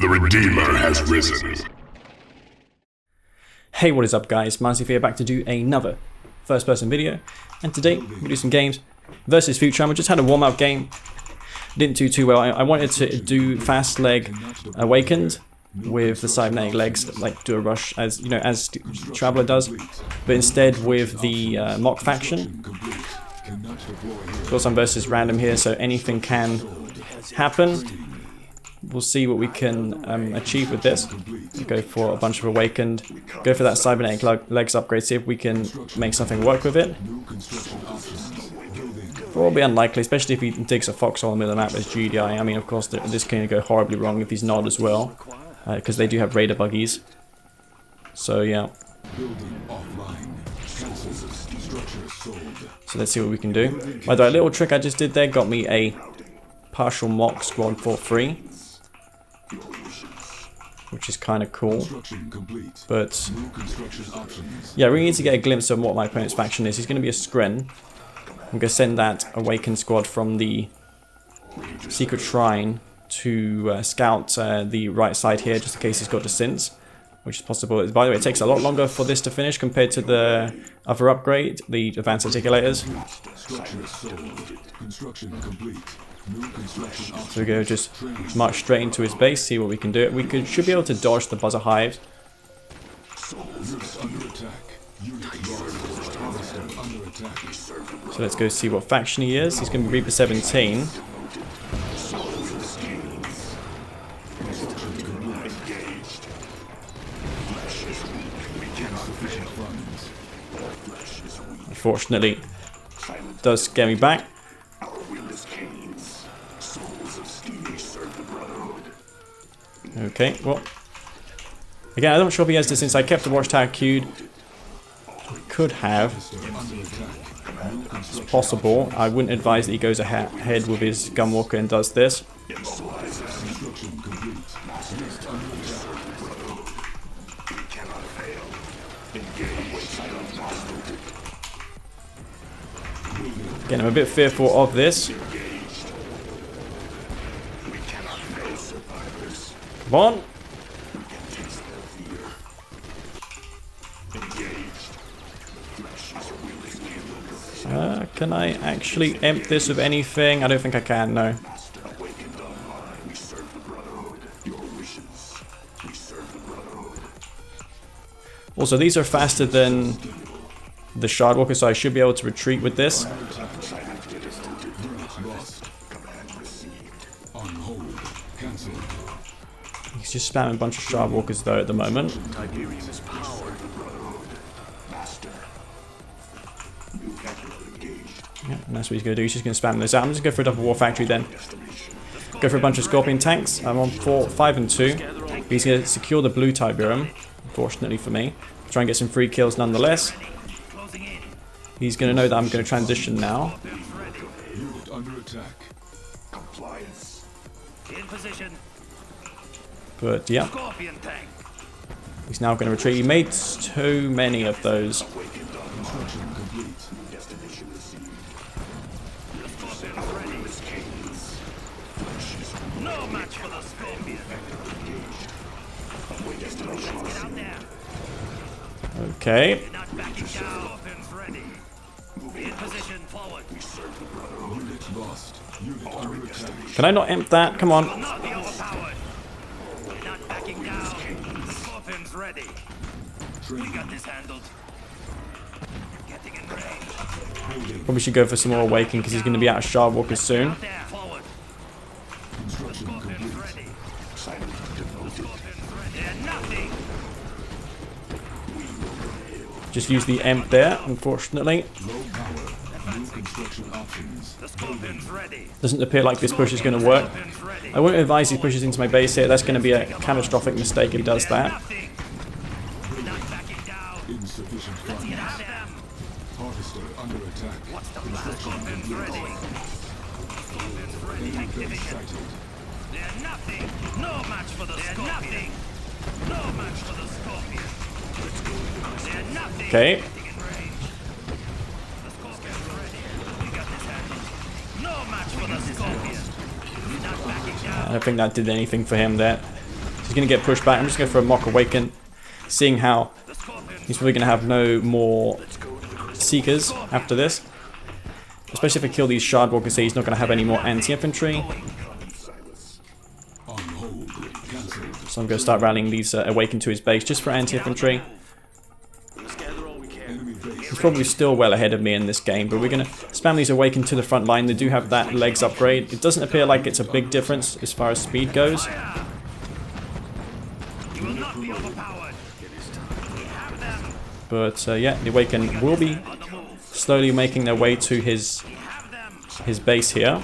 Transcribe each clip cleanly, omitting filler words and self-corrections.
The Redeemer has risen. Hey, what is up guys, Masterleaf here, back to do another first person video, and today we do some games versus Futurama. Just had a warm up game, didn't do too well. I wanted to do fast leg awakened with the cybernetic legs, like do a rush as you know, as Traveler does, but instead with the mock faction. Of course I'm versus random here, so anything can happen. We'll see what we can achieve with this. Go for a bunch of awakened, go for that cybernetic legs upgrade, see if we can make something work with it. Probably unlikely, especially if he digs a foxhole in the middle of the map as GDI. I mean, of course, this can go horribly wrong if he's not as well, because they do have raider buggies. So yeah. So let's see what we can do. By the way, a little trick I just did there got me a partial mock squad for free, which is kind of cool. But yeah, we need to get a glimpse of what my opponent's faction is. He's going to be a Skren. I'm going to send that awakened squad from the secret shrine to scout the right side here, just in case he's got descents, which is possible. By the way, it takes a lot longer for this to finish compared to the other upgrade, the advanced articulators. So we go just march straight into his base, see what we can do. We should be able to dodge the buzzer hives. So let's go see what faction he is. He's going to be Reaper 17. Unfortunately, does scare me back. Okay, well, again, I'm not sure if he has this since I kept the watchtower queued. Could have. It's possible. I wouldn't advise that he goes ahead with his gunwalker and does this. Again, I'm a bit fearful of this. Come on. Can I actually empt this with anything? I don't think I can, no. Also, these are faster than the Shardwalker, so I should be able to retreat with this. He's just spamming a bunch of Shardwalkers though at the moment. Yeah, and that's what he's going to do. He's just going to spam this out. I'm just going to go for a double war factory then. Go for a bunch of Scorpion tanks. I'm on 5 and 2. He's going to secure the blue Tiberium, unfortunately for me. Try and get some free kills nonetheless. He's going to know that I'm going to transition now. But yeah. He's now going to retreat. He made too many of those. Okay. Can I not imp that? Come on. Probably should go for some more awakening because he's going to be out of Shardwalkers soon. Just use the emp there, unfortunately. Doesn't appear like this push is going to work. I won't advise he pushes into my base here. That's going to be a catastrophic mistake if he does that. Okay. I don't think that did anything for him there. He's going to get pushed back. I'm just going for a mock awaken, seeing how he's probably going to have no more seekers after this. Especially if I kill these shard walkers, he's not going to have any more anti-infantry. So I'm going to start rallying these awaken to his base just for anti-infantry. He's probably still well ahead of me in this game, but we're going to spam these awaken to the front line. They do have that legs upgrade. It doesn't appear like it's a big difference as far as speed goes. But yeah, the awaken will be slowly making their way to his base here.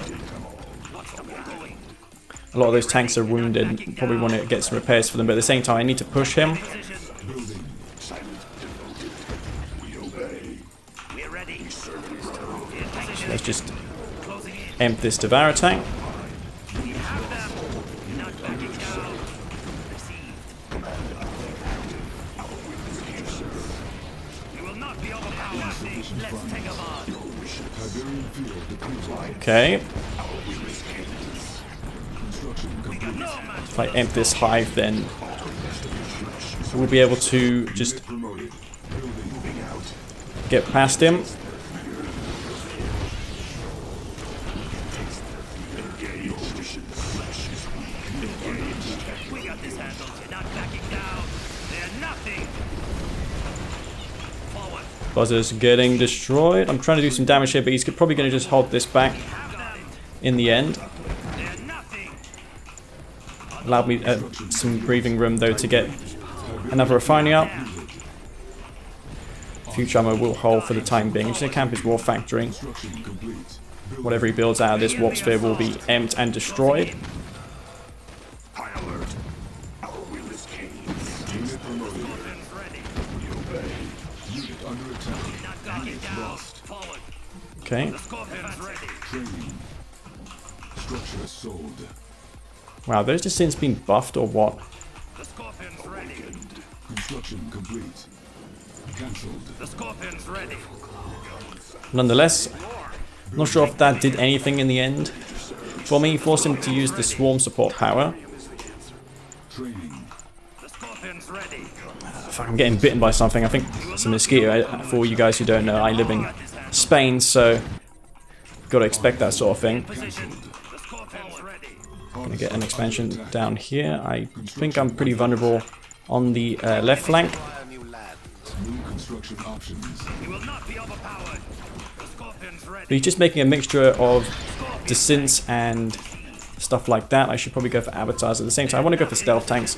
A lot of those tanks are wounded. Probably want to get some repairs for them, but at the same time I need to push him. Let's just emp this Devour tank. Okay. If I emp this hive, then we'll be able to just get past him. Buzzer's getting destroyed. I'm trying to do some damage here, but he's probably going to just hold this back in the end. Allowed me some breathing room, though, to get another refining up. Futurama will hold for the time being. I'm just going to camp his war factory. Whatever he builds out of this warp sphere will be emped and destroyed. Okay. Wow, those just since been buffed or what? Construction complete. Cancelled. The Scorpion's ready. Nonetheless, not sure if that did anything in the end. For me, forced him to use the swarm support power. Fuck, I'm getting bitten by something. I think it's a mosquito. For you guys who don't know, I live in Spain, so gotta expect that sort of thing. Gonna get an expansion down here. I think I'm pretty vulnerable on the left flank. But he's just making a mixture of descents and stuff like that. I should probably go for avatars at the same time. I want to go for stealth tanks.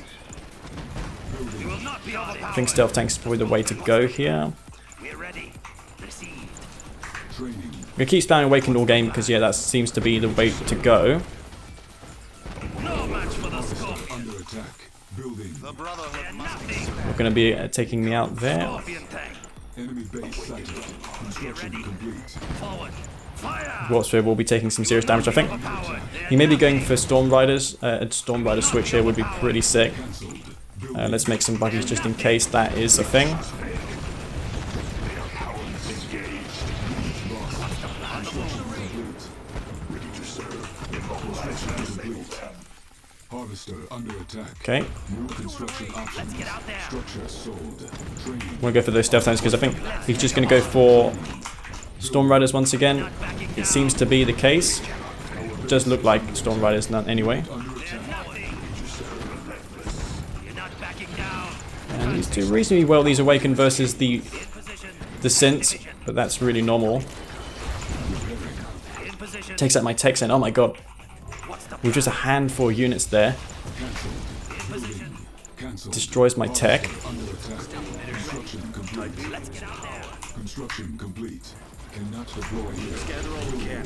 I think stealth tanks is probably the way to go here. I'm gonna keep spamming awakened all game because yeah, that seems to be the way to go. We're gonna be taking me out there. Warpsphere will be taking some serious damage, I think. He may be going for Storm Riders. A Storm Rider switch here would be pretty sick. Let's make some buggies just in case that is a thing. Okay. I'm gonna go for those stealth tanks because I think he's just gonna go for Storm Riders once again. It seems to be the case. It does look like Storm Riders none anyway. And he's doing reasonably well, these awakened versus the Synths, but that's really normal. Takes out my tech center. Oh my god. With just a handful of units there. Destroys my tech. Construction complete. Cannot deploy here. Gather all we can.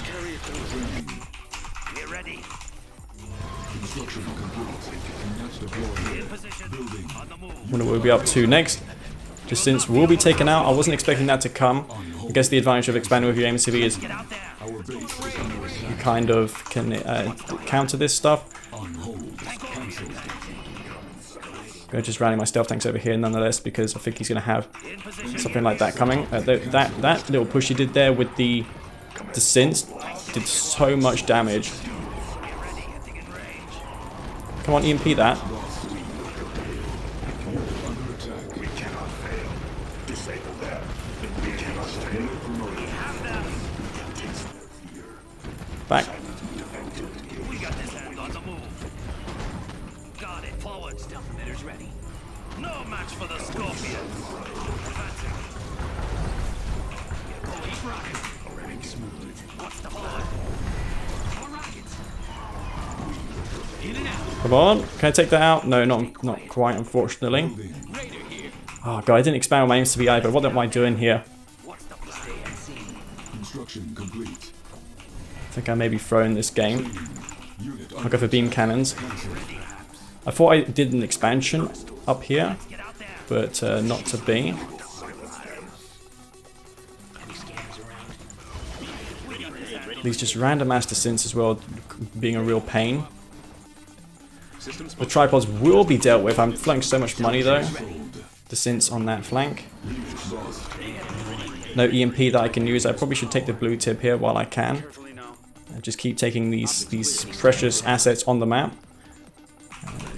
Carry it through. We're ready. Construction complete. Cannot deploy here. Building. I wonder what we'll be up to next. Just since we'll be taken out, I wasn't expecting that to come. I guess the advantage of expanding with your MCV is you kind of can counter this stuff. I'm going to just rally my stealth tanks over here nonetheless because I think he's going to have something like that coming. That little push he did there with the synths did so much damage. Come on, EMP that. Back. We got this hand on the move. Got it. Forward. Stealth emitters ready. No match for the Scorpion. Advancing. Keep rocking. Already smooth. What's the forward? More rockets. In and out. Come on. Can I take that out? No, not quite, unfortunately. Raider here. Oh god, I didn't expand on my aims to be either. What am I doing here? What's the stay and see? Construction complete. I think I may be throwing this game. Unit I'll go for beam cannons. I thought I did an expansion up here, but not to be. These just random master synths as well, being a real pain. The tripods will be dealt with. I'm flowing so much money though. The synths on that flank. No EMP that I can use. I probably should take the blue tip here while I can. And just keep taking these precious assets on the map.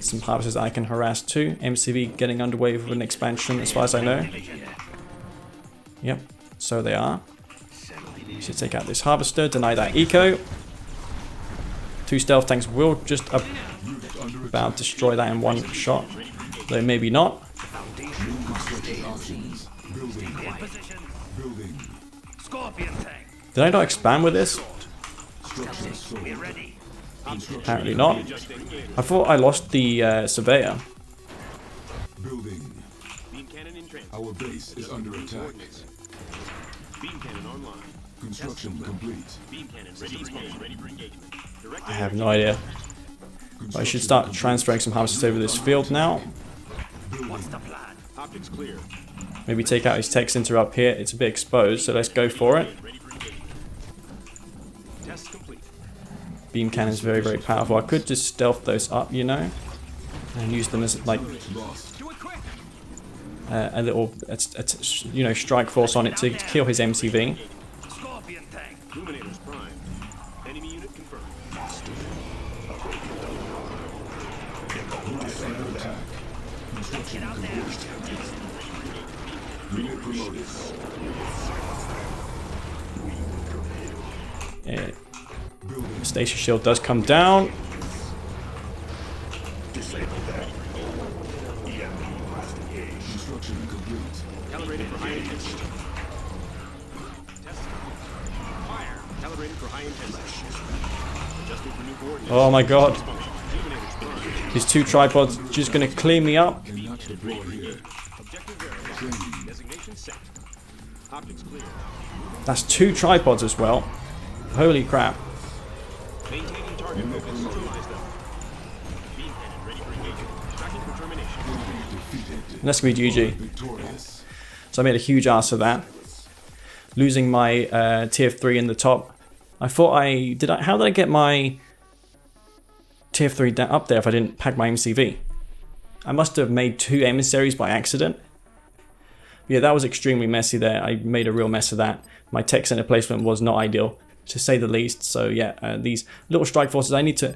Some harvesters I can harass too. MCV getting underway with an expansion as far as I know. Yep, so they are. Should take out this harvester, deny that eco. 2 stealth tanks will just about destroy that in one shot. Though maybe not. Scorpion tank. Did I not expand with this? We're ready. Apparently not. I thought I lost the surveyor. Building. Our base is under attack. Construction complete. I have no idea. But I should start transferring some houses over this field now. What's the plan? Maybe take out his tech center up here. It's a bit exposed, so let's go for it. Beam cannon's very, very powerful. I could just stealth those up, you know, and use them as like a little, you know, strike force on it to kill his MCV. Scorpion tank. Luminators prime. Enemy unit confirmed. Get out there. Unit promoted. Yeah. Station shield does come down. Construction complete. Calibrated for high intensity. Test. Fire. Calibrated for high intensity. Adjusting for new coordinates. Oh my god. Luminators prime. These 2 tripods just gonna clean me up. Cannot deploy here. Objective verified. Designation set. Optics clear. That's 2 tripods as well. Holy crap. Maintaining target focus. Neutralize them. Beam cannon ready for engagement. Tracking for termination. Defeated. And that's gonna be GG. Victorious. So I made a huge ass of that. Losing my tier 3 in the top. I thought how did I get my tier 3 up there if I didn't pack my MCV? I must have made 2 emissaries by accident. Yeah, that was extremely messy there. I made a real mess of that. My tech center placement was not ideal, to say the least. So yeah, these little strike forces I need to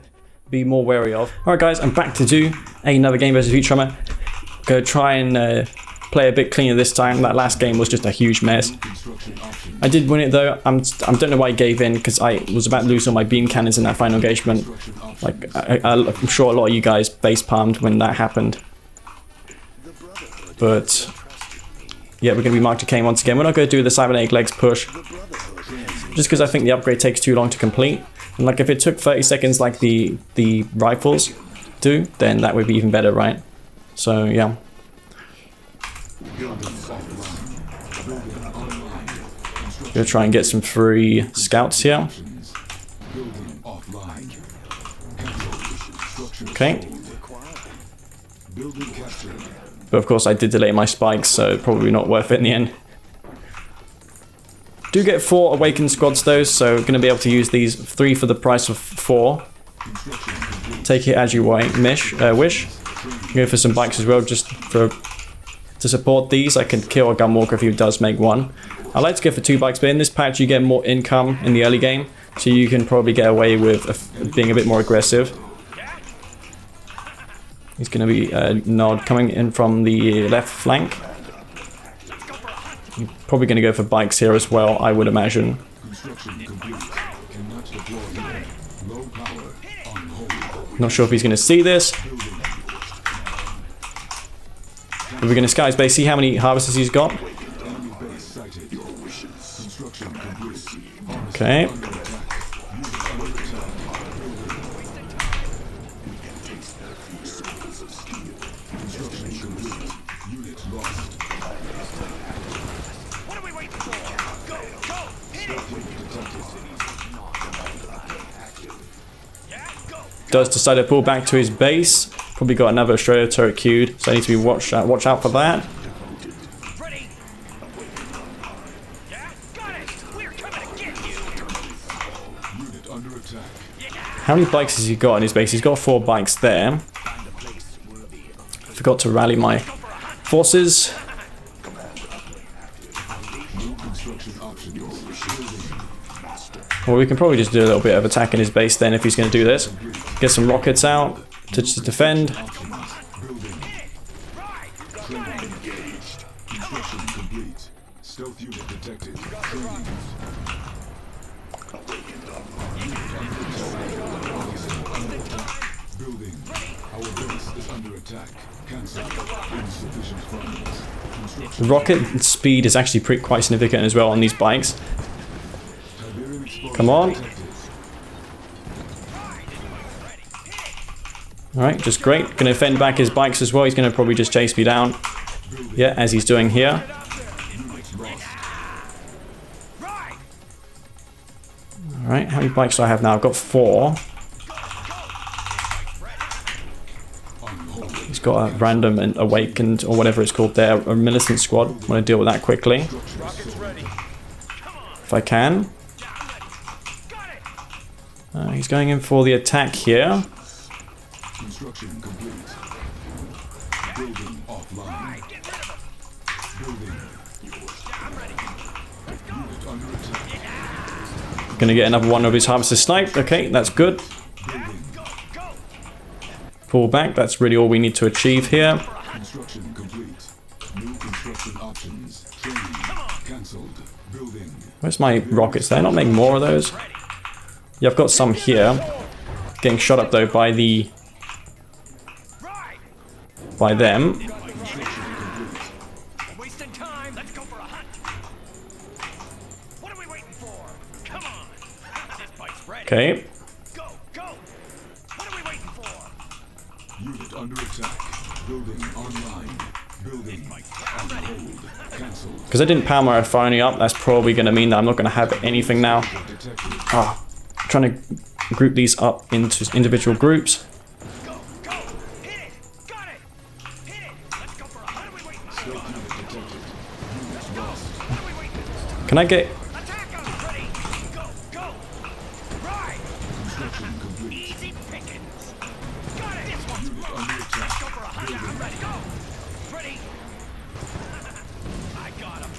be more wary of. Alright guys, I'm back to do another game versus Futurama. Go try and play a bit cleaner this time. That last game was just a huge mess. I did win it though. I don't know why I gave in, because I was about to lose all my beam cannons in that final engagement. Like I'm sure a lot of you guys face palmed when that happened. But yeah, we're going to be marked to Kane once again. We're not going to do the cybernetic legs push, just because I think the upgrade takes too long to complete. And like if it took 30 seconds like the rifles do, then that would be even better, right? So yeah. Gonna try and get some free scouts here. Okay. But of course I did delay my spikes, so probably not worth it in the end. Do get 4 awakened squads though, so going to be able to use these 3 for the price of 4. Take it as you wish. Go for some bikes as well, just to support these. I can kill a gunwalker if he does make one. I like to go for 2 bikes, but in this patch you get more income in the early game, so you can probably get away with being a bit more aggressive. He's going to be Nod coming in from the left flank. He's probably going to go for bikes here as well, I would imagine. Construction complete. Cannot deploy here. Low power. On hold. Not sure if he's going to see this. But we're going to scout his base, see how many harvesters he's got. Enemy base sighted. Construction complete. Okay. Does decide to pull back to his base. Probably got another Australia turret queued, so I need to be watch out for that. Ready? Yeah, got it. We're coming to get you. Unit under attack. How many bikes has he got in his base? He's got 4 bikes there. Forgot to rally my forces. No construction options. Well, we can probably just do a little bit of attack in his base then if he's going to do this. Get some rockets out to just defend. Construction complete. Stealth unit detected. Training. Building. Our base is under attack. Cancel. Insufficient funds. The rocket speed is actually quite significant as well on these bikes. Come on. Alright, just great. Going to defend back his bikes as well. He's going to probably just chase me down. Yeah, as he's doing here. Alright, how many bikes do I have now? I've got 4. He's got a random and awakened, or whatever it's called there, a militant squad. I want to deal with that quickly. If I can. He's going in for the attack here. Construction complete. Building offline. Building. Unit under attack. Gonna get another one of his harvesters sniped. Okay, that's good. Pull back. That's really all we need to achieve here. Construction complete. New construction options. Training. Cancelled. Building. Where's my rockets? They're not making more of those. Yeah, I've got some here. Getting shot up though by them. Wasting time. Let's go for a hunt. What are we waiting for? Come on. This bike's ready. Okay. Go, go. What are we waiting for? Unit under attack. Building online. Building on hold. Cancelled. Because I didn't power my refinery up, that's probably going to mean that I'm not going to have anything now. Detected. Trying to group these up into individual groups. Go, go. Hit it. Got it. Hit it. Let's go for a hunt. What are we waiting for? Stealth unit detected. Unit lost. What are we waiting for? Can I get... Attack them. Ready. Go, go. Right. Construction complete. Easy pickings. Got it. This one's Unit loaded. under attack. Let's go for a hunt. Yeah, I'm ready. Go. Ready. I got him.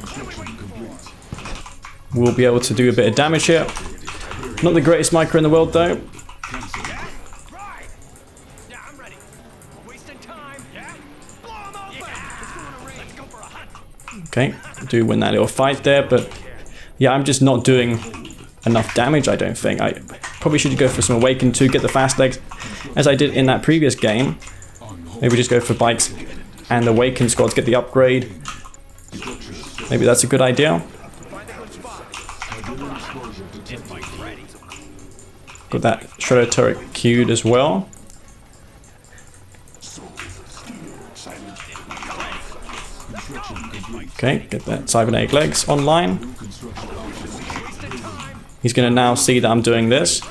What are we waiting for? We'll be able to do a bit of damage here. Not the greatest micro in the world though. Yeah. Right. Yeah, I'm ready. Wasting time. Yeah. Blow them open. Yeah. Let's go for a hunt. Okay, do win that little fight there, but yeah, I'm just not doing enough damage, I don't think. I probably should go for some Awaken to get the fast legs, as I did in that previous game. Maybe just go for bikes and the Awaken squads, get the upgrade. Maybe that's a good idea. Got that Shredder turret queued as well. Okay, get that cybernetic legs online. He's going to now see that I'm doing this.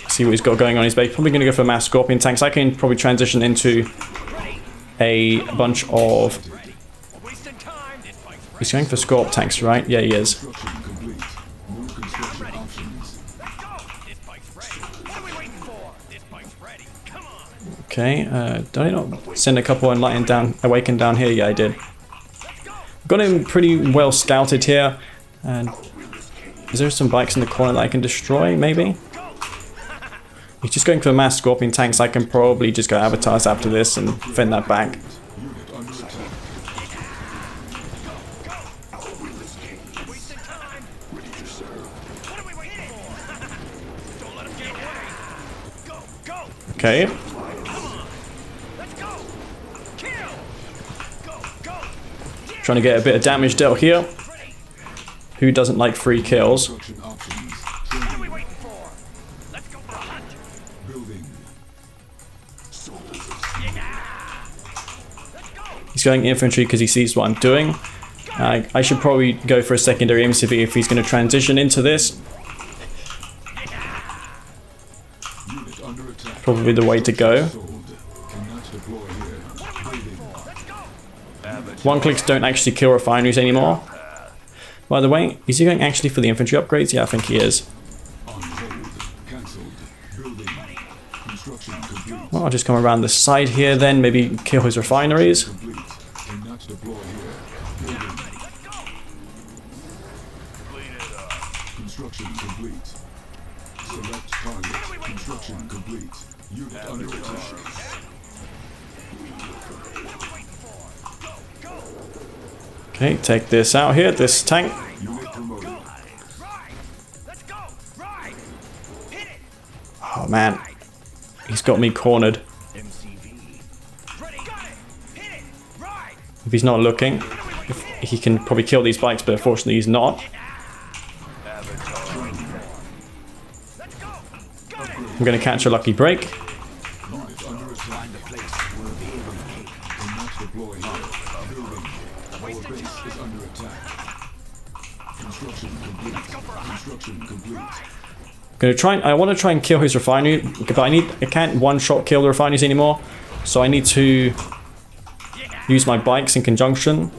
See what he's got going on his base. Probably going to go for mass scorpion tanks. I can probably transition into a bunch of... He's going for scorp tanks, right? Yeah, he is. Okay, did I not send a couple Enlightened down, Awakened down here? Yeah, I did. Got got him pretty well scouted here. And is there some bikes in the corner that I can destroy, maybe? He's just going for the mass scorpion tanks. I can probably just go avatars after this and fend that back. Okay. Trying to get a bit of damage dealt here. Who doesn't like free kills? He's going infantry because he sees what I'm doing. I should probably go for a secondary MCV if he's going to transition into this. Probably the way to go. One clicks don't actually kill refineries anymore. By the way, is he going actually for the infantry upgrades? Yeah, I think he is. Well, I'll just come around the side here then, maybe kill his refineries. Construction complete. Select target. Construction complete. Unit under attack. Okay, take this out here, this tank. Unit promoted. Oh man, he's got me cornered. If he's not looking, he can probably kill these bikes, but unfortunately he's not. I'm going to catch a lucky break. Unit under attack. Cannot deploy here. Building. Our base is under attack. Construction complete. Construction complete. I want to try and kill his refinery, but I can't one-shot kill the refineries anymore. So I need to use my bikes in conjunction.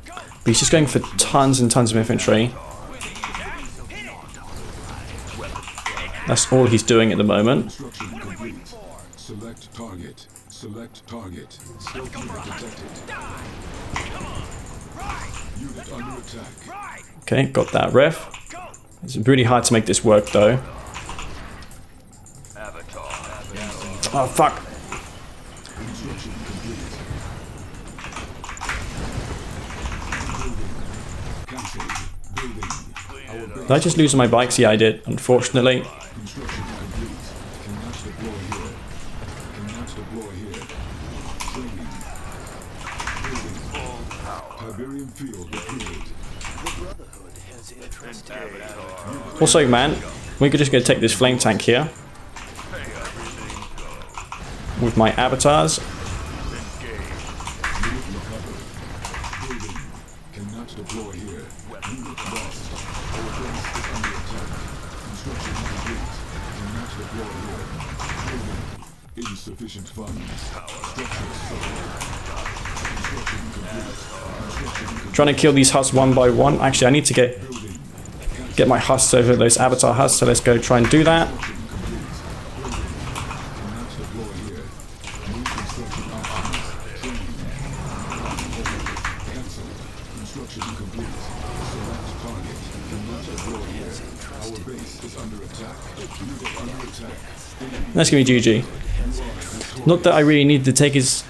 But he's just going for tons and tons of infantry. That's all he's doing at the moment. Construction complete. Select target. Select target. Stealth unit detected. Unit under attack. Okay, got that ref. It's really hard to make this work though. Oh fuck. Construction complete. Building. Cancelled. Building. Our Did I just lose my bikes? Yeah, I did, unfortunately. construction complete. Cannot deploy here. Cannot deploy here. Training. Building. Tiberium field deployed. Also, man, we could just go take this flame tank here with my avatars. Cannot deploy here. Unit lost. Our base is under attack. Construction complete. Cannot deploy here. Building. Insufficient funds. Structure sold. Construction complete. Construction complete. Trying to kill these husks one by one. Actually, I need to get my husks over those avatar husks, so let's go try and do that. Cannot deploy here. New construction options. Training. Cancelled. Construction complete. Select target. Cannot deploy here. Our base is under attack. Unit under attack. That's gonna be GG. Not that I really need to take his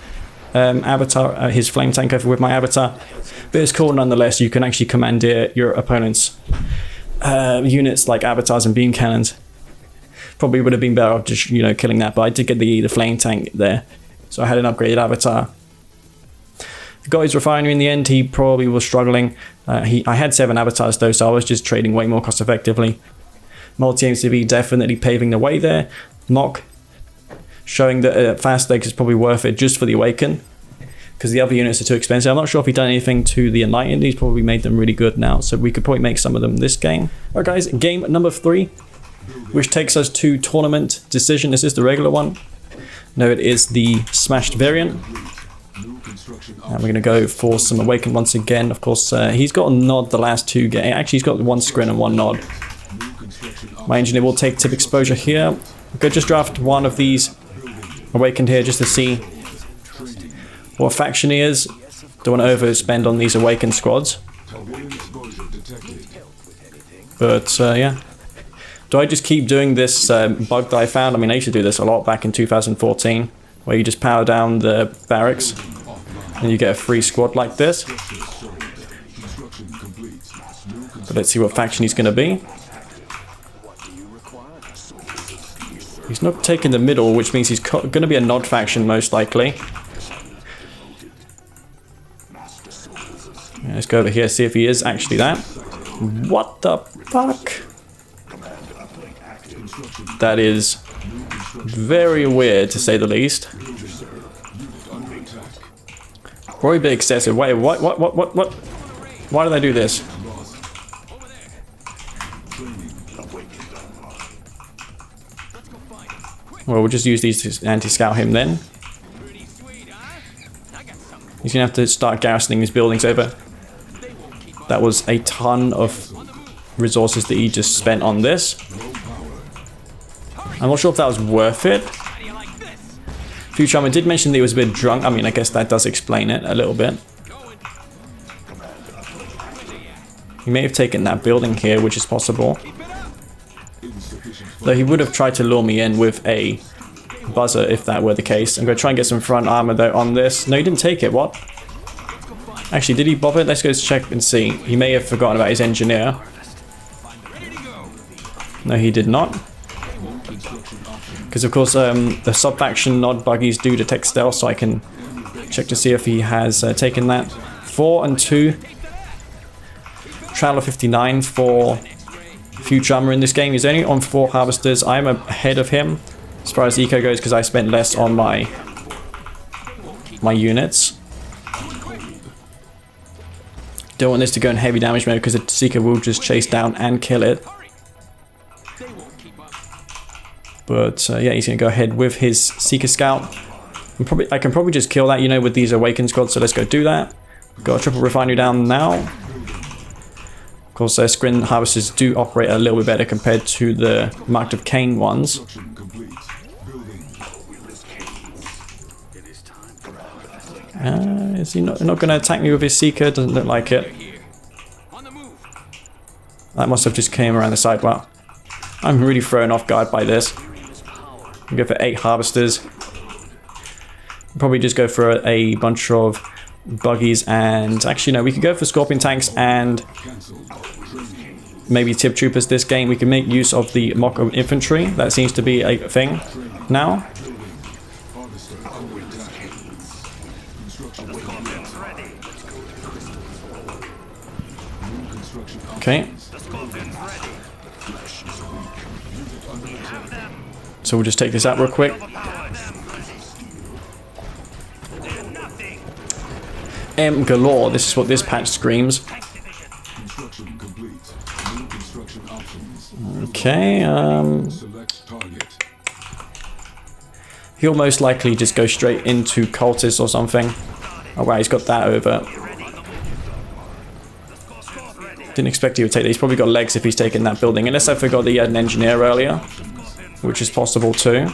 avatar, his flame tank over with my avatar, but it's cool nonetheless. You can actually commandeer your opponent's units like avatars and beam cannons. Probably would have been better off just, you know, killing that, but I did get the flame tank there, so I had an upgraded avatar. Got his refinery in the end. He probably was struggling. I had 7 avatars though, so I was just trading way more cost effectively. Multi-MCV definitely paving the way there. Mock showing that fast leg is probably worth it just for the awaken, because the other units are too expensive. I'm not sure if he's done anything to the enlightened. He's probably made them really good now, so we could probably make some of them this game. Alright guys, game number 3, which takes us to tournament decision. Is this the regular one? No, it is the smashed variant. And we're going to go for some awaken once again. Of course, he's got a nod the last 2 games. Actually, he's got 1 screen and 1 nod. My engineer will take tip exposure here. We could just draft one of these awakened here just to see what faction he is. Don't want to overspend on these awakened squads. Targeted exposure detected. But yeah. Do I just keep doing this bug that I found? I mean, I used to do this a lot back in 2014, where you just power down the barracks and you get a free squad like this. Construction complete. But let's see what faction he's going to be. He's not taking the middle, which means he's going to be a nod faction most likely. Yeah, let's go over here, see if he is actually that. What the fuck? That is very weird, to say the least. Probably a bit excessive. Wait, what? Why did I do this? Well, we'll just use these to anti-scout him then. He's gonna have to start garrisoning his buildings over. That was a ton of resources that he just spent on this. I'm not sure if that was worth it. Futurama did mention that he was a bit drunk. I mean, I guess that does explain it a little bit. He may have taken that building here, which is possible. Though he would have tried to lure me in with a buzzer if that were the case. I'm going to try and get some front armor though on this. No, he didn't take it. What? Actually, did he bother? Let's go check and see. He may have forgotten about his engineer. No, he did not. Because of course the sub-faction nod buggies do detect stealth, so I can check to see if he has taken that. 4 and 2. Traveler 59 for Futurama in this game. He's only on 4 harvesters. I'm ahead of him as far as eco goes because I spent less on my units. Don't want this to go in heavy damage mode because the Seeker will just chase down and kill it. But yeah, he's going to go ahead with his Seeker Scout. I can probably just kill that, you know, with these Awakened squads, so let's go do that. Got a triple refinery down now. Of course, Scrin Harvesters do operate a little bit better compared to the Marked of Kane ones. Is he not going to attack me with his Seeker? Doesn't look like it. That must have just came around the side. Wow. I'm really thrown off guard by this. Go for 8 harvesters. Probably just go for a bunch of buggies and actually no, we could go for scorpion tanks and maybe tip troopers this game. We can make use of the mock of infantry. That seems to be a thing now. Okay. So we'll just take this out real quick. M galore, this is what this patch screams. Okay, he'll most likely just go straight into cultists or something. Oh wow, he's got that over. Didn't expect he would take that. He's probably got legs if he's taken that building. Unless I forgot that he had an engineer earlier, which is possible too.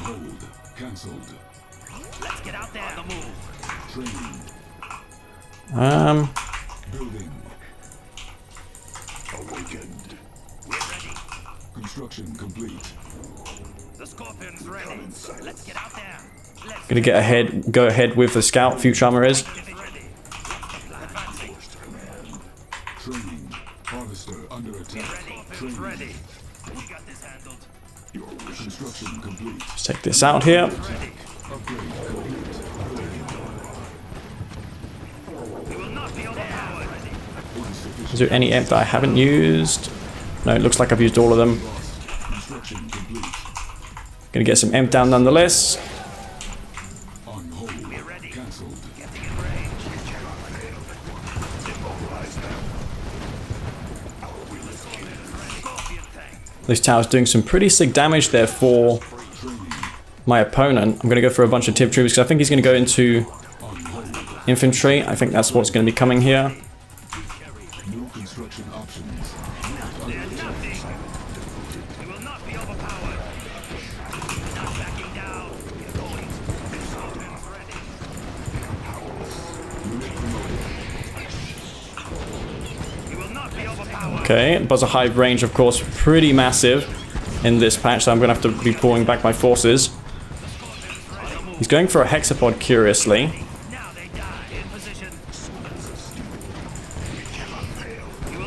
Construction complete. The Scorpion's ready. Let's get out there. Gonna go ahead with the scout. Futurama is. Training. Harvester under attack. Training. We got this handled. Construction complete. Let's take this out here. Upgrade complete. We will not be overpowered. Is there any amp that I haven't used? No, it looks like I've used all of them. Construction complete. Gonna get some amp down nonetheless. On hold. Cancelled. This tower's doing some pretty sick damage there for my opponent. I'm gonna go for a bunch of tip troopers because I think he's gonna go into infantry. I think that's what's gonna be coming here. New construction options. We will not be overpowered. Not backing down. We're going. The Scorpion's ready. Okay, Buzzer Hive range, of course, pretty massive in this patch, so I'm going to have to be pulling back my forces. He's going for a hexapod, curiously.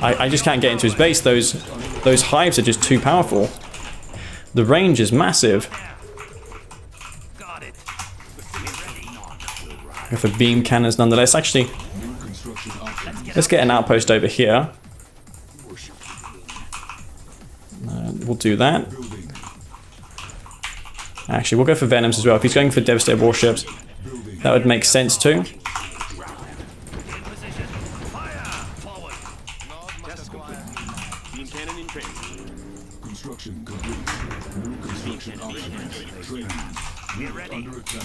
I just can't get into his base. Those hives are just too powerful. The range is massive. Go for beam cannons nonetheless. Actually, let's get an outpost over here. We'll do that. Actually, we'll go for Venoms as well. If he's going for Devastator warships, that would make sense too.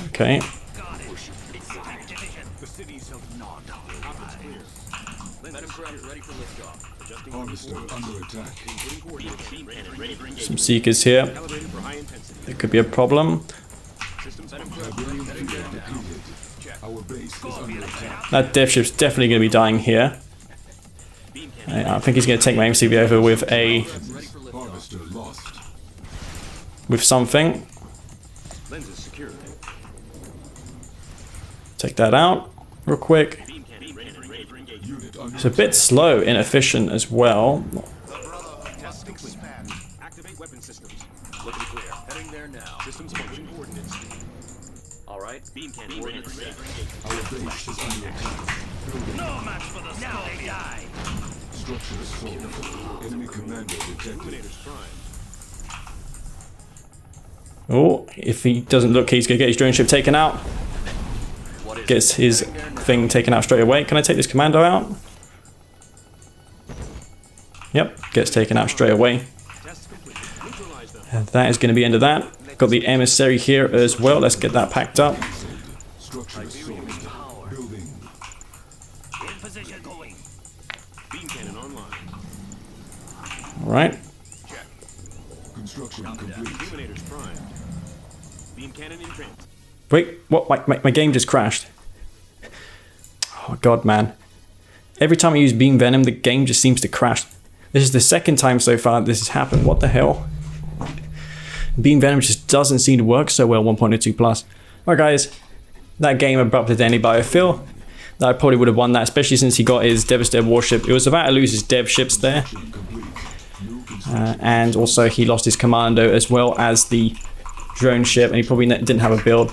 Okay. Some Seekers here. There could be a problem. That dev ship's definitely going to be dying here. I think he's going to take my MCV over with something. Take that out real quick. It's a bit slow, inefficient as well. Activate weapon systems. Looking clear. Heading there now. Systems function coordinates. All right. Beam cannon coordinates ready for engagement. Our base is under attack. No match for the now they die. Structure is sold. Enemy commander detected. Oh, if he doesn't look, he's going to get his drone ship taken out. Gets his thing taken out straight away. Can I take this commando out? Yep, gets taken out straight away. And that is going to be the end of that. Got the emissary here as well. Let's get that packed up. Structure is sold. Building. In position going. Beam cannon online. All right. Check. Construction complete. Illuminators primed. Beam cannon in transit. Wait, what? My game just crashed. Oh god, man. Every time I use Beam Venom, the game just seems to crash. This is the second time so far this has happened. What the hell? Beam Venom just doesn't seem to work so well 1.02 plus. Alright guys, that game abrupted ending, but I feel that I probably would have won that, especially since he got his Devastator warship. It was about to lose his dev ships there. And also he lost his commando as well as the drone ship, and he probably didn't have a build.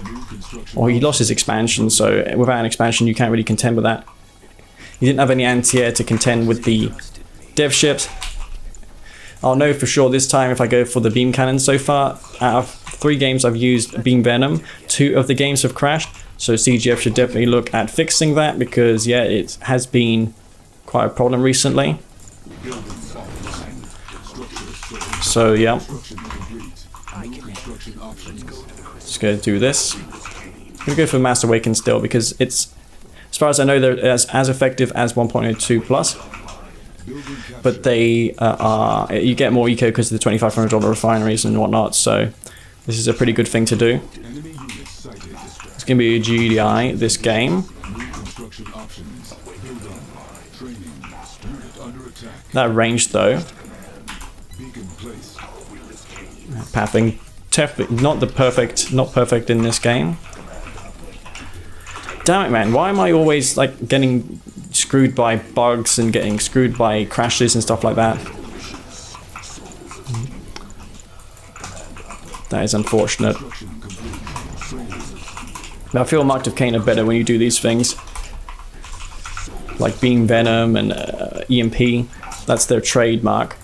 Or he lost his expansion, so without an expansion you can't really contend with that. He didn't have any anti-air to contend with the dev ships. I'll know for sure this time if I go for the beam cannon. So far, out of 3 games I've used Beam Venom, 2 of the games have crashed. So CGF should definitely look at fixing that, because yeah, it has been quite a problem recently. So yeah, just gonna do this. I'm gonna go for Mass Awaken still, because it's, as far as I know, they're as effective as 1.02 plus. But they are, you get more eco because of the $2,500 refineries and whatnot, so this is a pretty good thing to do. It's going to be a GDI this game. That range though, pathing, not perfect in this game. Damn it, man! Why am I always like getting screwed by bugs and getting screwed by crashes and stuff like that? That is unfortunate. But I feel Mark of Kane are better when you do these things, like Beam Venom and EMP. That's their trademark.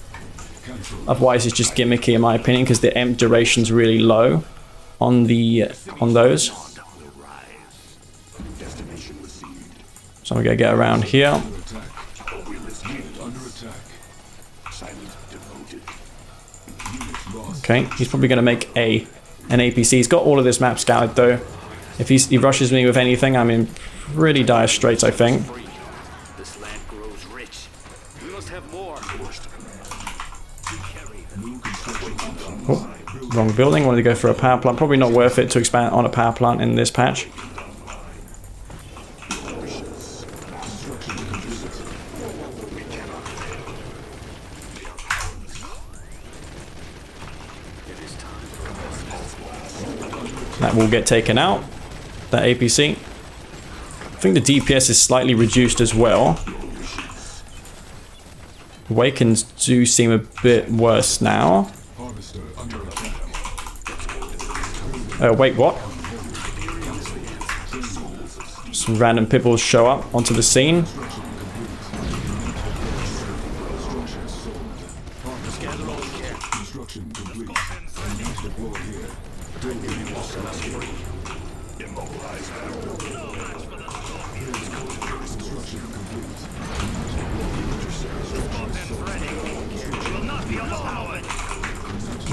Otherwise, it's just gimmicky in my opinion, because the EMP duration's really low on those. So I'm gonna get around here. Okay, he's probably gonna make an APC. He's got all of this map scouted though. If he rushes me with anything, I'm in pretty dire straits, I think. This land grows rich. We must have more. Oh, wrong building. Wanted to go for a power plant. Probably not worth it to expand on a power plant in this patch. That will get taken out. That APC. I think the DPS is slightly reduced as well. Awakens do seem a bit worse now. Wait, what? Some random people show up onto the scene.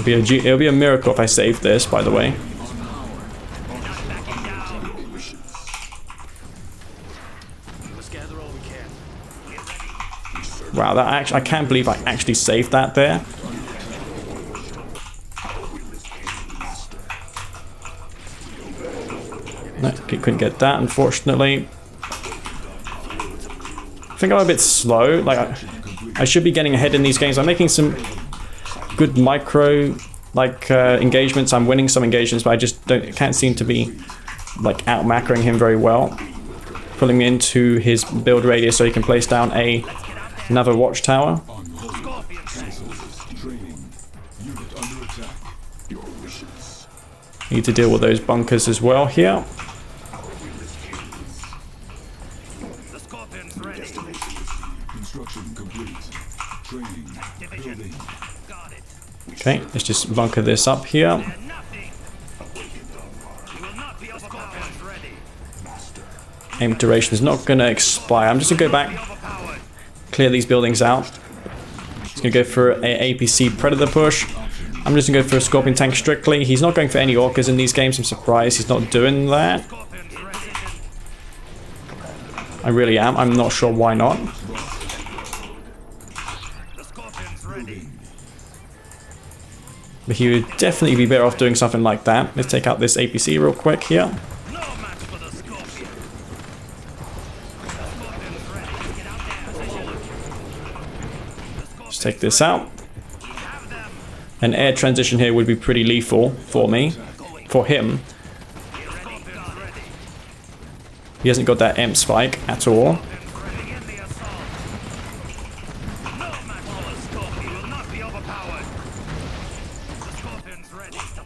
It'll be a miracle if I save this, by the way. Wow, that actually, I can't believe I actually saved that there. No, couldn't get that, unfortunately. I think I'm a bit slow. Like, I should be getting ahead in these games. I'm making some good micro engagements. I'm winning some engagements, but I just can't seem to be like out macroing him very well. Pulling me into his build radius so he can place down another watchtower. Need to deal with those bunkers as well here. Okay, let's just bunker this up here. Aim duration is not going to expire. I'm just going to go back, clear these buildings out. Just going to go for an APC Predator push. I'm just going to go for a Scorpion tank strictly. He's not going for any Orcas in these games. I'm surprised he's not doing that. I really am. I'm not sure why not. But he would definitely be better off doing something like that. Let's take out this APC real quick here. Let's take this out. An air transition here would be pretty lethal for me, for him. He hasn't got that M spike at all.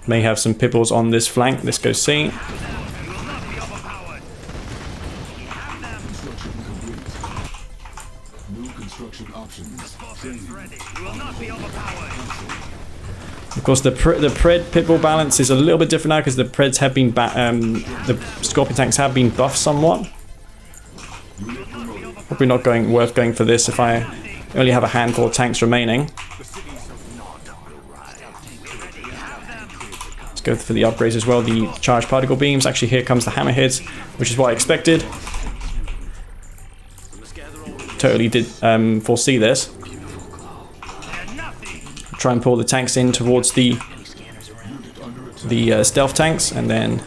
May have some pipples on this flank. Let's go see. Of course, the Pred pitbull balance is a little bit different now because the Preds have been the Scorpion tanks have been buffed somewhat. Probably not worth going for this if I only have a handful of tanks remaining. Let's go for the upgrades as well. The charged particle beams. Actually, here comes the hammerheads, which is what I expected. Totally did foresee this. Try and pull the tanks in towards the stealth tanks, and then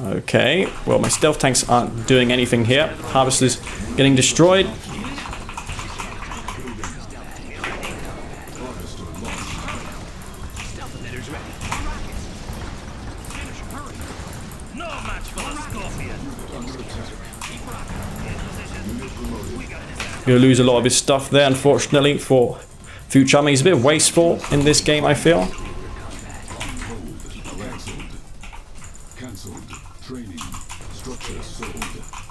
okay, well, my stealth tanks aren't doing anything here. Harvester's getting destroyed. He'll lose a lot of his stuff there, unfortunately, for Futurama. He's a bit wasteful in this game, I feel. Cancelled. Training. Structure sold.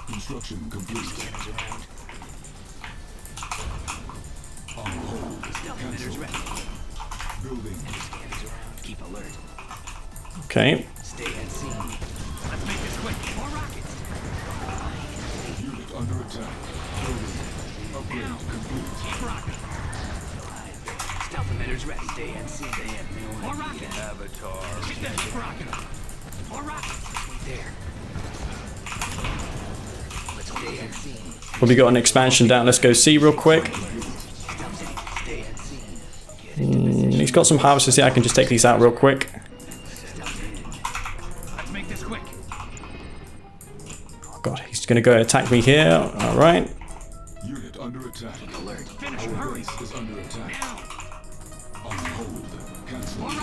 Construction complete. On hold. Cancelled. Building. Keep alert. Okay. Stay at scene. Let's make this quick. More rockets. Unit under attack. Building. Upgrade complete. Keep rocking. Stealth emitters ready. Stay at scene. More rockets. Avatar. Keep that rocking. More rockets. Wait there. Let's stay at scene. Well, we got an expansion down. Let's go see real quick. He's got some harvesters here. I can just take these out real quick. Let's make this quick. Oh god, he's going to go attack me here. Alright. Unit under attack. Finish, Our hurry. base is under attack. Now. On hold. Cancel. Building.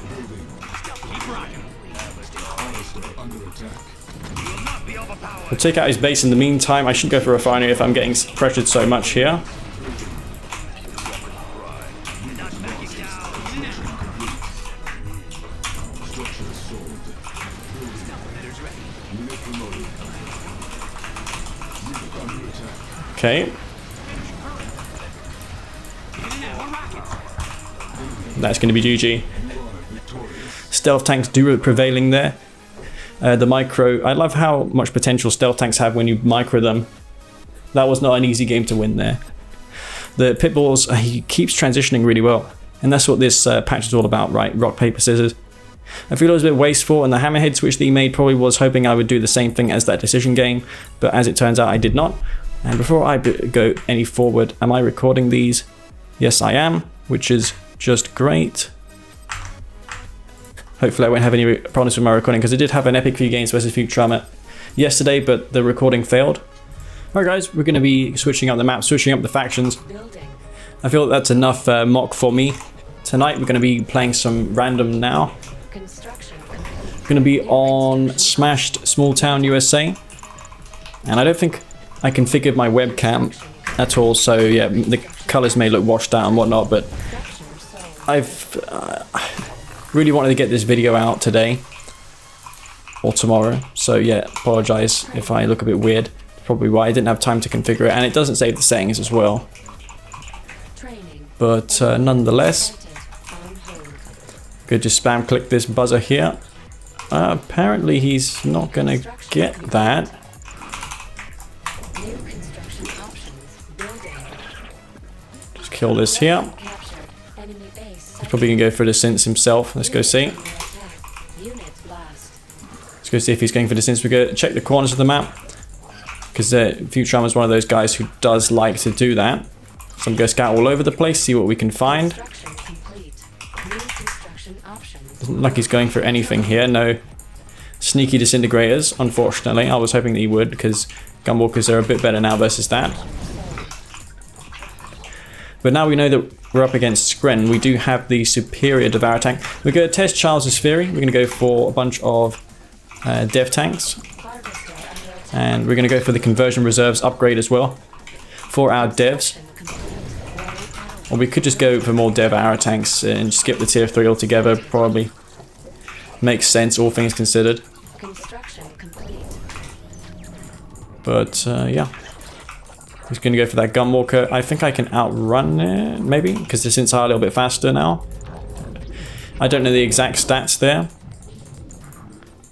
Building. Keep rocking. Harvester under attack. You will not be overpowered. We'll take out his base in the meantime. I shouldn't go for refinery if I'm getting pressured so much here. Not backing down. Structure sold. Emitters ready. Unit promoted. Unit under attack. Okay. More rockets. That's going to be GG. You are victorious. Stealth tanks do prevailing there. The micro, I love how much potential stealth tanks have when you micro them. That was not an easy game to win there. The Pitbulls, he keeps transitioning really well. And that's what this patch is all about, right? Rock, paper, scissors. I feel it was a bit wasteful, and the hammerhead switch that he made probably was hoping I would do the same thing as that decision game, but as it turns out I did not. And before I go any forward, am I recording these? Yes, I am, which is just great. Hopefully I won't have any problems with my recording, because I did have an Epic Few Games versus Futurama yesterday, but the recording failed. Alright guys, we're going to be switching up the map, switching up the factions. I feel that's enough mock for me. Tonight we're going to be playing some random now. We're going to be on Smashed Small Town USA. And I don't think I configured my webcam at all, so yeah, the colors may look washed out and whatnot, but I've really wanted to get this video out today or tomorrow, so yeah, apologize if I look a bit weird. Probably why I didn't have time to configure it, and it doesn't save the settings as well. But nonetheless, good to spam click this buzzer here. Apparently he's not gonna get that. Just kill this here. He's probably gonna go for the synths himself. Let's go see. Let's go see if he's going for the synths. We go check the corners of the map, because Futurama is one of those guys who does like to do that. So I'm going to scout all over the place, see what we can find. Doesn't look like he's going for anything here. No sneaky disintegrators, unfortunately. I was hoping that he would, because gunwalkers are a bit better now versus that. But now we know that we're up against Skren. We do have the superior Devour tank. We're going to test Charles' theory. We're going to go for a bunch of dev tanks. And we're going to go for the conversion reserves upgrade as well for our devs. Or we could just go for more dev arrow tanks and skip the tier 3 altogether. Probably makes sense, all things considered. But yeah, he's going to go for that gunwalker. I think I can outrun it, maybe, because the synths are a little bit faster now. I don't know the exact stats there.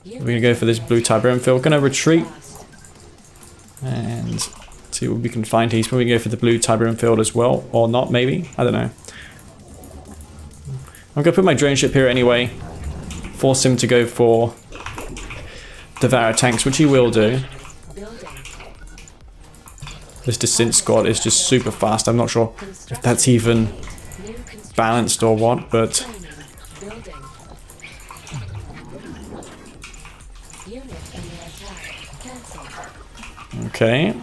We're going to go for this blue Tiberium field. We're going to retreat and see what we can find. He's probably going to go for the blue Tiberium field as well, or not, maybe. I don't know. I'm going to put my drone ship here anyway. Force him to go for Devour tanks, which he will do. This Descent squad is just super fast. I'm not sure if that's even balanced or what, but okay.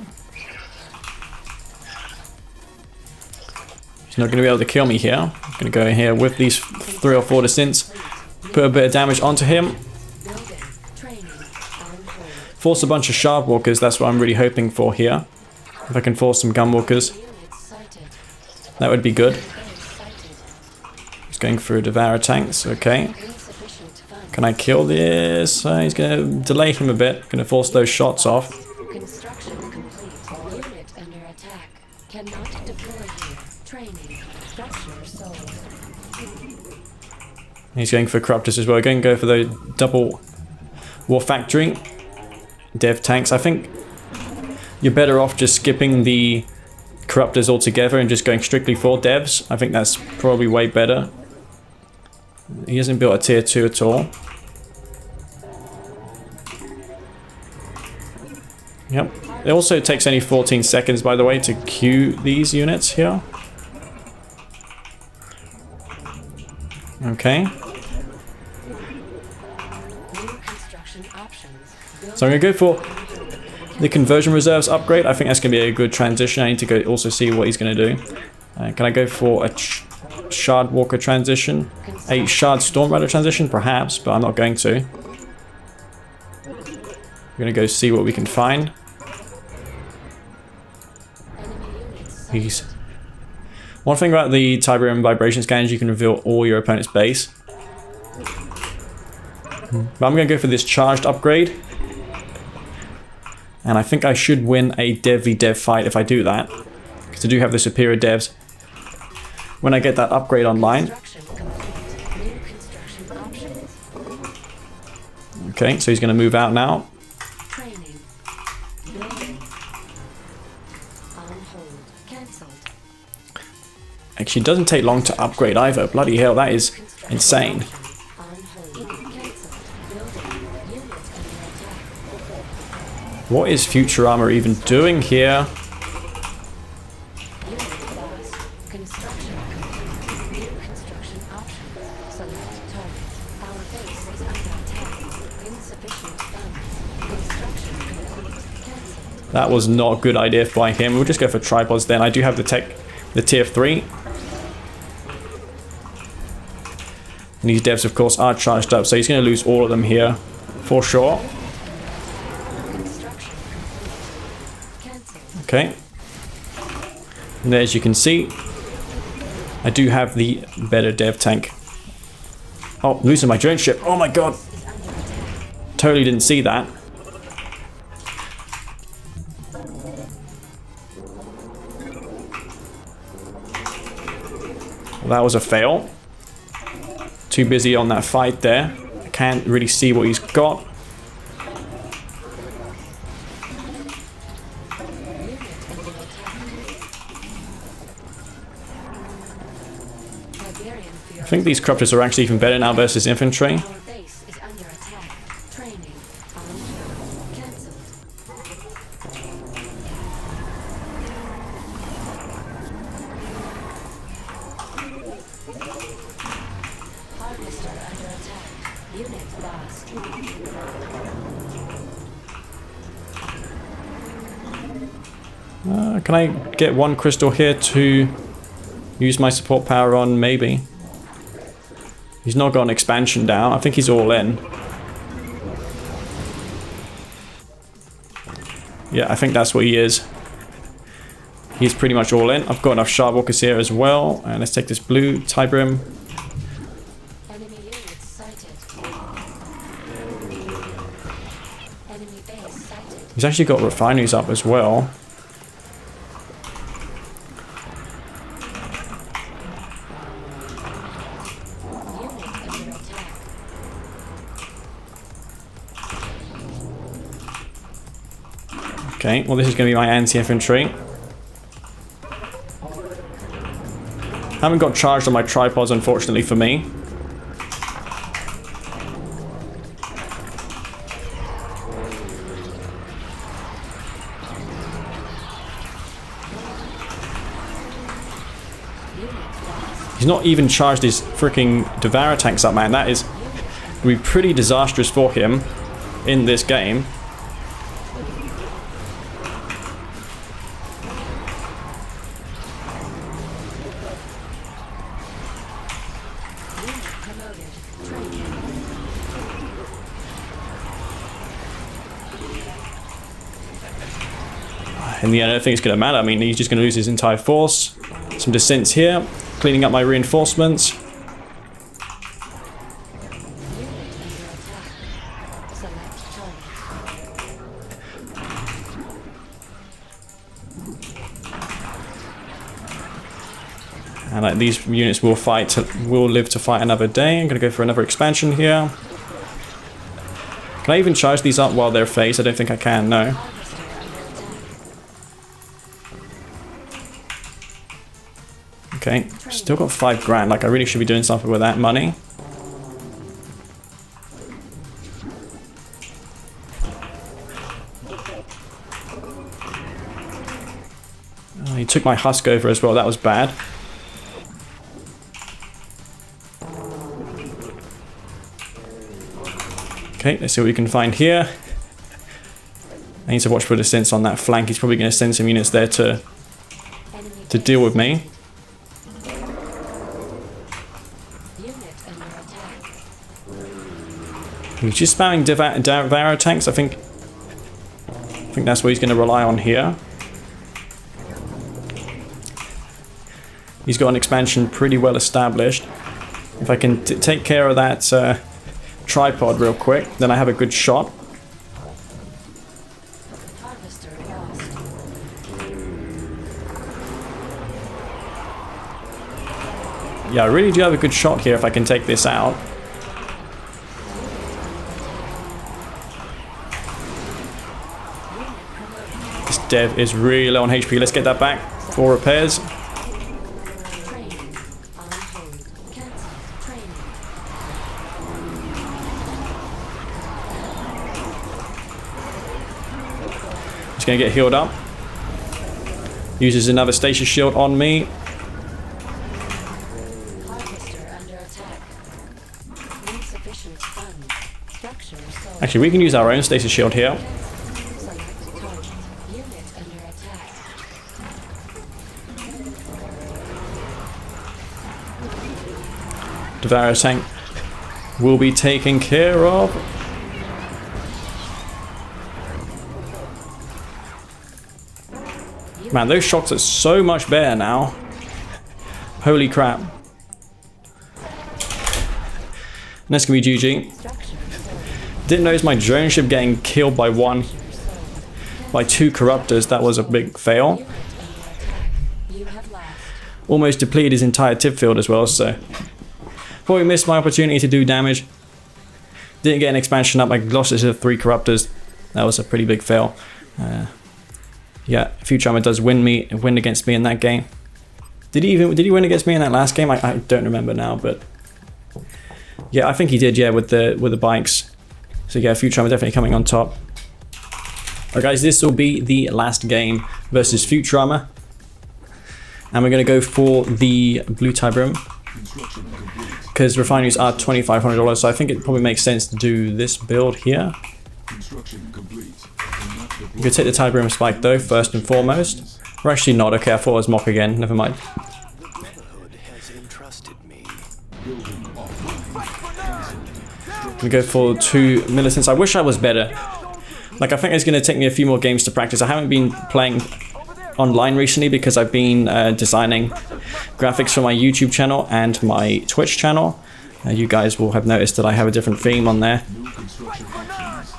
He's not going to be able to kill me here. I'm going to go in here with these 3 or 4 Descents, put a bit of damage onto him. Force a bunch of Shard Walkers, that's what I'm really hoping for here. If I can force some Gunwalkers, that would be good. He's going through Devour tanks, okay. Can I kill this? He's going to delay him a bit, going to force those shots off. Construction complete. Unit under attack. Cannot deploy here. Training. Structure sold. He's going for Corruptors as well. Going to go for the double War Factory. Dev tanks. I think you're better off just skipping the Corruptors altogether and just going strictly for devs. I think that's probably way better. He hasn't built a tier 2 at all. Yep. It also takes only 14 seconds, by the way, to queue these units here. Okay. New construction options. So I'm going to go for the conversion reserves upgrade. I think that's going to be a good transition. I need to go also see what he's going to do. Can I go for a Shard Walker transition? A Shard Storm Rider transition? Perhaps, but I'm not going to. We're going to go see what we can find. One thing about the Tiberium vibration scanners, you can reveal all your opponent's base. But I'm going to go for this charged upgrade. And I think I should win a dev v dev fight if I do that. Because I do have the superior devs. When I get that upgrade online. Okay, so he's going to move out now. Actually, it doesn't take long to upgrade either. Bloody hell, that is insane. What is Futurama even doing here? That was not a good idea by him. We'll just go for tripods then. I do have the tier 3. And these devs, of course, are charged up, so he's going to lose all of them here, for sure. Okay. And there, as you can see, I do have the better dev tank. Oh, losing my drone ship. Oh my god. Totally didn't see that. Well, that was a fail. Too busy on that fight there. I can't really see what he's got. I think these corruptors are actually even better now versus infantry. Can I get one crystal here to use my support power on? Maybe. He's not got an expansion down. I think he's all in. Yeah, I think that's what he is. He's pretty much all in. I've got enough Shard Walkers here as well. And let's take this blue Tiberium. Enemy units sighted. Enemy base sighted. He's actually got refineries up as well. Okay, well this is going to be my anti-infantry. Haven't got charged on my tripods, unfortunately for me. He's not even charged his freaking Devourer tanks up, man. That is going to be pretty disastrous for him in this game. In the end, I don't think it's going to matter. I mean, he's just going to lose his entire force. Some descents here, cleaning up my reinforcements. And like, these units will live to fight another day. I'm going to go for another expansion here. Can I even charge these up while they're phased? I don't think I can, no. Okay, still got 5 grand. Like, I really should be doing something with that money. Oh, he took my husk over as well. That was bad. Okay, let's see what we can find here. I need to watch for the sense on that flank. He's probably going to send some units there to deal with me. Unit under attack. He's just spamming Devour tanks. I think that's what he's going to rely on here. He's got an expansion pretty well established. If I can take care of that tripod real quick, then I have a good shot. Harvester lost. Yeah, I really do have a good shot here if I can take this out. This dev is really low on HP. Let's get that back for repairs. Training on hold. Cancel. Training. Just gonna get healed up. Uses another stasis shield on me. Harvester under attack. Insufficient funds. Structure sold. Actually, we can use our own stasis shield here. Select target. Unit under attack. Devour tank will be taken care of. Man, those shots are so much better now. Holy crap. And that's gonna be GG. Structure sold. Didn't notice my drone ship getting killed by two corruptors. That was a big fail. Unit under attack. You have lost. Almost depleted his entire tip field as well, so probably missed my opportunity to do damage. Didn't get an expansion up. I lost it to 3 corruptors. That was a pretty big fail. Yeah, Futurama does win against me in that game. Did he win against me in that last game? I don't remember now, but yeah, I think he did. Yeah, with the bikes. So yeah, Futurama definitely coming on top. Alright guys, this will be the last game versus Futurama. And we're going to go for the blue Tiberium. Because refineries are $2,500, so I think it probably makes sense to do this build here. Construction complete. You could take the Tiberium Spike though, first and foremost. Or actually not, okay, I thought it was Mock again, never mind. We go for 2 militants. I wish I was better. Like, I think it's going to take me a few more games to practice. I haven't been playing online recently because I've been designing graphics for my YouTube channel and my Twitch channel. You guys will have noticed that I have a different theme on there.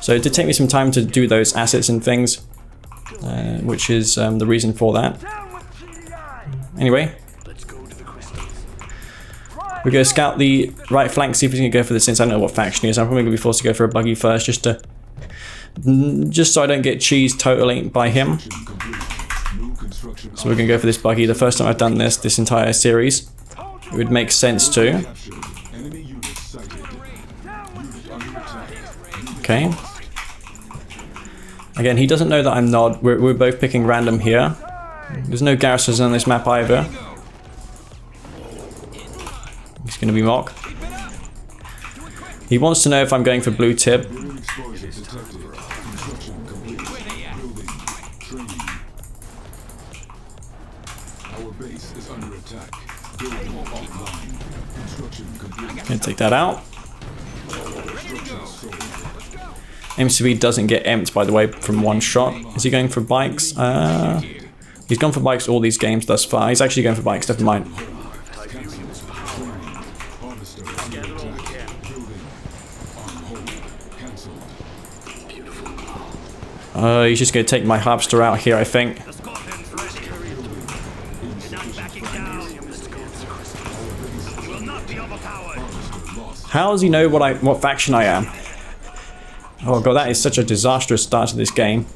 So it did take me some time to do those assets and things, which is the reason for that. Anyway, we're going to scout the right flank, see if we can go for this since I don't know what faction he is. I'm probably going to be forced to go for a buggy first just so I don't get cheesed totally by him. So we're going to go for this buggy. The first time I've done this entire series, it would make sense to. Okay. Again, he doesn't know that I'm not. We're both picking random here. There's no garrisons on this map either. He's going to be Mock. He wants to know if I'm going for blue tip. Gonna take that out. MCV doesn't get emped, by the way, from one shot. Is he going for bikes? He's gone for bikes all these games thus far. He's actually going for bikes, never mind. He's just going to take my harvester out here, I think. How does he know what faction I am? Oh god, that is such a disastrous start to this game.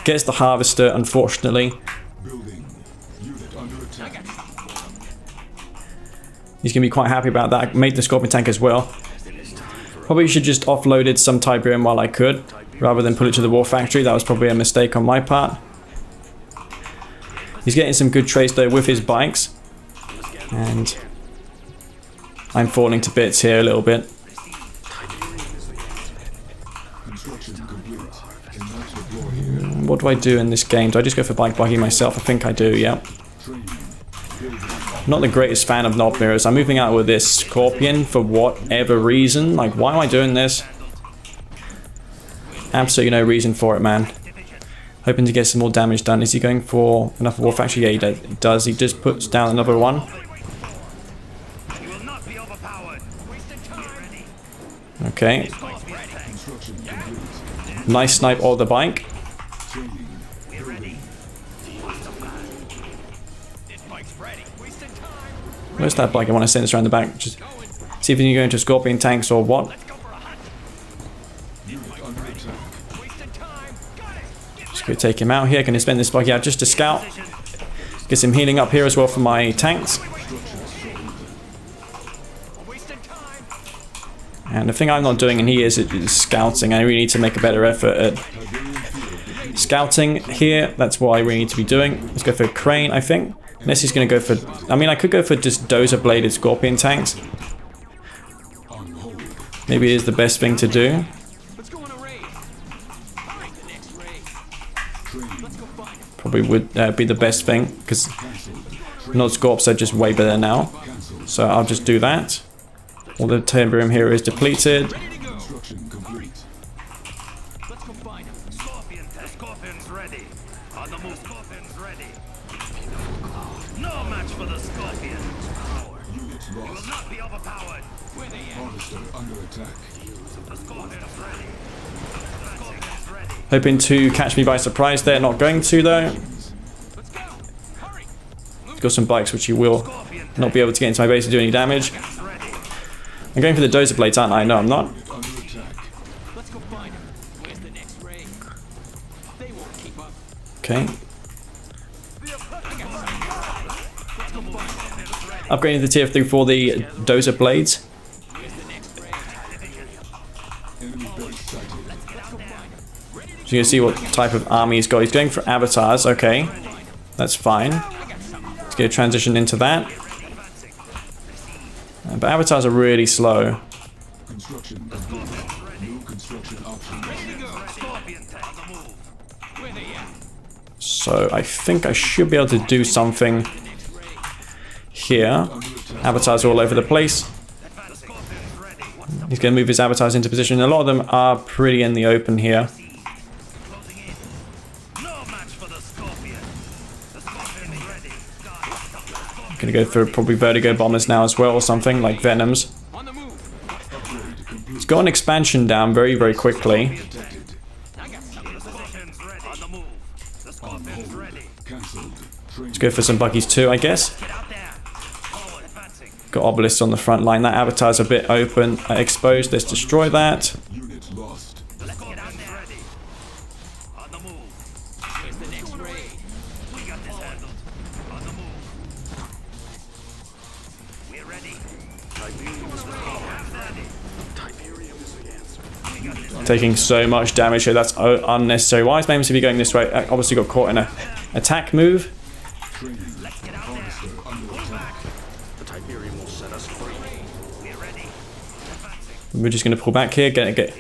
Gets the harvester, unfortunately. He's going to be quite happy about that. I made the Scorpion tank as well. Probably should just offloaded some Tiberium while I could, rather than put it to the war factory. That was probably a mistake on my part. He's getting some good trades though with his bikes. And I'm falling to bits here a little bit. what do I do in this game? Do I just go for bike buggy myself? I think I do, yeah. Not the greatest fan of knob mirrors. I'm moving out with this Scorpion for whatever reason. Like, why am I doing this? Absolutely no reason for it, man. Hoping to get some more damage done. Is he going for another war factory? Yeah, he does. He just puts down another one. Okay. Nice snipe of the bike. Where's that bike? I want to send this around the back. Just see if you can go into Scorpion tanks or what. Just go take him out here. Can I spend this buggy out just to scout? Get some healing up here as well for my tanks. And the thing I'm not doing in here is scouting. I really need to make a better effort at scouting here. That's what I really need to be doing. Let's go for Crane, I think. Unless he's going to go for... I mean, I could go for just dozer-bladed Scorpion tanks. Maybe it is the best thing to do. Probably would be the best thing, because Nod Scorps are just way better now. So I'll just do that. All the Timbrium here is depleted. Scorpion's ready. On the move, Scorpion's ready. No match for the Scorpion. Units You will lost. not be overpowered. Where they at? Harvester under attack. The Scorpion's ready. The Scorpion's ready. Hoping to catch me by surprise there. Not going to, though. Let's go. Hurry. He's got some bikes which he will not be able to get into my base and do any damage. I'm going for the dozer blades, aren't I? No, I'm not. Under attack. Let's go find him. Where's the next raid? They won't keep up. Okay. Upgrading the tier 3 for the dozer blades. Enemy base sighted. So you can see what type of army he's got. He's going for avatars. Okay. That's fine. Let's get a transition into that. But avatars are really slow. Construction complete. New construction options. Scorpion tank on the move. Where they at? So I think I should be able to do something here. Avatars all over the place. He's going to move his avatars into position. A lot of them are pretty in the open here. Closing in. No match for the Scorpion. The Scorpion's ready. I'm going to go for probably vertigo bombers now as well, or something like Venoms. On the move. He's got an expansion down very, very quickly. I got something. The Scorpion's ready. On the move. The Scorpion's ready. Cancelled. Train. Let's go for some buggies too, I guess. Get out there. Forward, advancing. Got obelisks on the front line. That avatar's a bit open, exposed. Let's destroy that. Unit lost. Let's get out there. Ready. On the move. Where's the next raid? We got this handled. On the move. We're ready. Taking so much damage here. That's unnecessary. Why is my MCV going this way? Obviously got caught in a attack move. Training. Let's get out there. Harvester under attack. The Tiberium will set us free. We're ready. Advancing. We're just going to pull back here. Get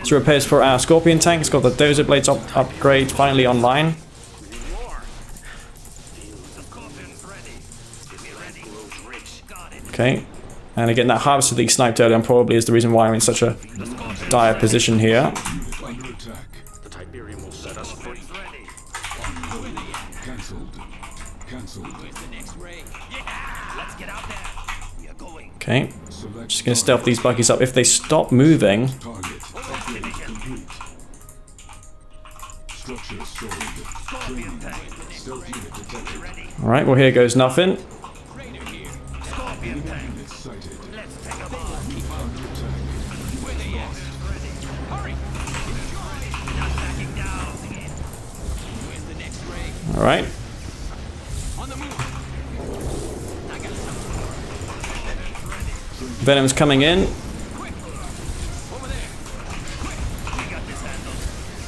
some repairs for our Scorpion tank. It's got the dozer blades upgrade finally online. War. The Scorpion's ready. We're ready. Got it. Okay. And again, that harvester that he sniped earlier on probably is the reason why I'm in such a dire position here. Unit under attack. The Tiberium will set us free. Ready. On hold. Cancelled. Cancelled. The next raid. Yeah. Let's get out there. We are going. Okay. Select Just going to stealth these buggies up. If they stop moving, target. Upgrade complete. Structure sold. Training. Stealth unit detected. alright, well here goes nothing. Scorpion tank. Unit sighted. Let's take a bomb. Under attack. Where they at? Ready. Hurry. Not backing down. Where's the next raid? Alright. On the move. I got something. Venom's coming in. Quick. Over there. Quick. We got this handled.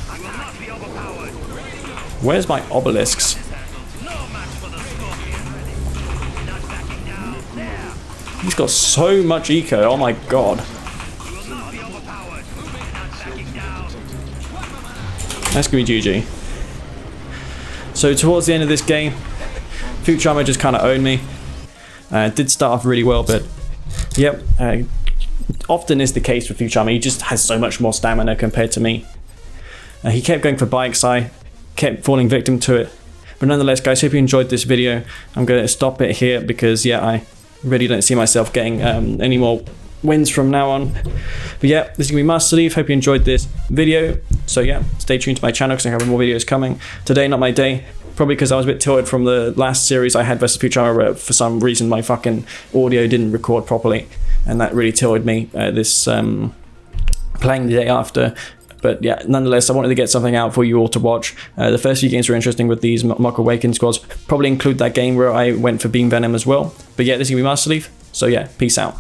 I will not be overpowered. Ready to go. Where's my obelisks? This handled. No match for the Scorpion. Ready. Not backing down. There. He's got so much eco. Oh my god. We will not be overpowered. Not backing down. That's going to be GG. So towards the end of this game, Futurama just kind of owned me. Did start off really well, but yep, often is the case with Futurama. He just has so much more stamina compared to me. He kept going for bikes, I kept falling victim to it. But nonetheless, guys, hope you enjoyed this video. I'm going to stop it here because, yeah, I really don't see myself getting any more wins from now on. But yeah, this is going to be Master Leaf. Hope you enjoyed this video. So yeah, stay tuned to my channel because I have more videos coming. Today, not my day. Probably because I was a bit tilted from the last series I had versus Futurama, where for some reason my fucking audio didn't record properly. And that really tilted me, this playing the day after. But yeah, nonetheless, I wanted to get something out for you all to watch. The first few games were interesting with these mock awakened squads. Probably include that game where I went for Beam Venom as well. But yeah, this is going to be Master Leaf. So yeah, peace out.